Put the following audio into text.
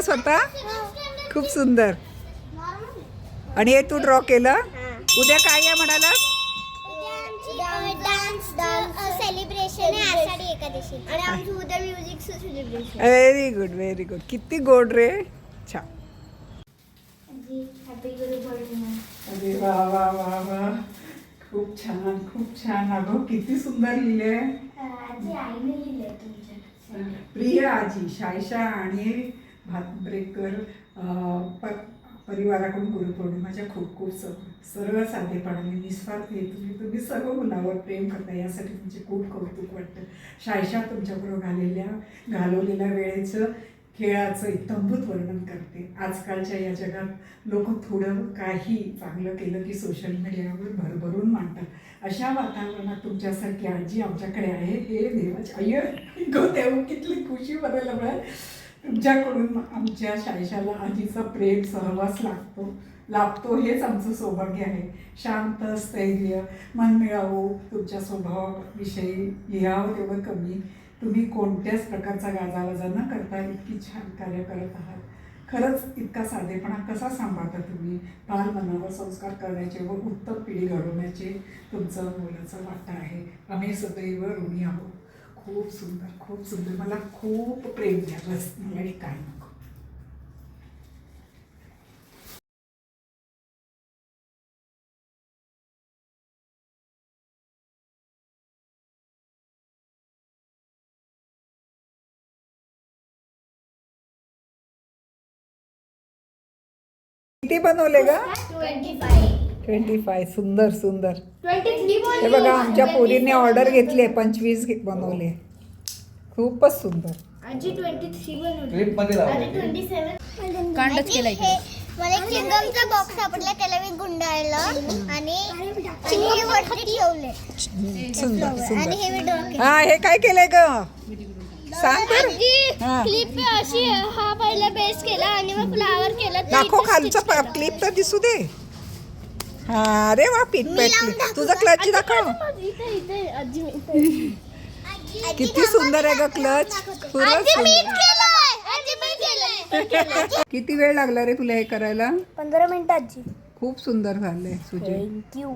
स्वतः खूप सुंदर. आणि हे तू ड्रॉ केलं. उद्या काय आहे म्हणाला? सेलिब्रेशन आहे आषाढी एकादशी आणि आमचं उद्या म्युझिकचं celebration. Very good very good. किती गोड रे. छान. हॅपी गुरु पौर्णिमा. अरे वा वा वा वा. खूप छान खूप छान. अगं किती सुंदर लिहिले. आजी आईने लिहिलंय तुमच्या. प्रिय आजी शायशा आणि भातब्रेकर परिवाराकडून गुरुपौर्णिमाच्या खूप खूप सर्व साधेपणाने निस्वार्थ तुम्ही सर्व मुलावर प्रेम करता यासाठी तुमचे खूप कौतुक वाटतं. शायशा तुमच्याबरोबर घालवलेल्या वेळेचं खेळाचं इत्थंभूत वर्णन करते. आजकालच्या या जगात लोक थोडं काही चांगलं केलं की सोशल मीडियावर भरभरून मांडतात. अशा वातावरणात तुमच्यासारखी आजी आमच्याकडे आहे हे देवाची अय्य तेव्हा किती खुशी बघायला मिळेल. तुमच्याकडून आमच्या शायशाला आजीचा प्रेम सहवास लाभतो हेच आमचं सौभाग्य आहे. शांत स्थैर्य मनमिळावू तुमच्या स्वभावाविषयी लिहावं तेवढं कमी. तुम्ही कोणत्याच प्रकारचा गाजावाजा न करता इतकी छान कार्य करत आहात. खरंच इतका साधेपणा कसा सांभाळता तुम्ही. बालमनावर संस्कार करण्याचे व उत्तम पिढी घडवण्याचे तुमचं मोलाचा वाटा आहे. आम्ही सदैव ऋणी आहोत. खूप सुंदर खूप सुंदर. मला खूप प्रेम द्या बस. मला काय नको. किती बनवले ग? 25. सुंदर सुंदर. 23 हे बघा आमच्या पोरीने ऑर्डर घेतली आहे. 25 बनवले. खूपच सुंदर. आजी 23 बनवली. क्लिप मध्ये लावले. आणि 27 कांडच केला इकडे. मला एक चिंगमचा बॉक्स सापडला त्याला मी गुंडाळलं आणि चिंगम वरती ठेवले. सुंदर आणि सुंदर. हे मी ड्रॉ केलं. हा हे काय केलंय ग? सांग तर. हा. क्लिप अशी हा पहिला बेस केला आणि मग फ्लावर केला. दाखव खालचं क्लिप तर दिसू दे. हा अरे वा पीठ पेटली. तुझं क्लच दाखव. इथे आजी किती सुंदर आहे ग क्लच. खूपच सुंदर. किती वेळ लागला रे तुला हे करायला? 15 मिनिटं आजी. खूप सुंदर झालंय सुजय. थँक्यू.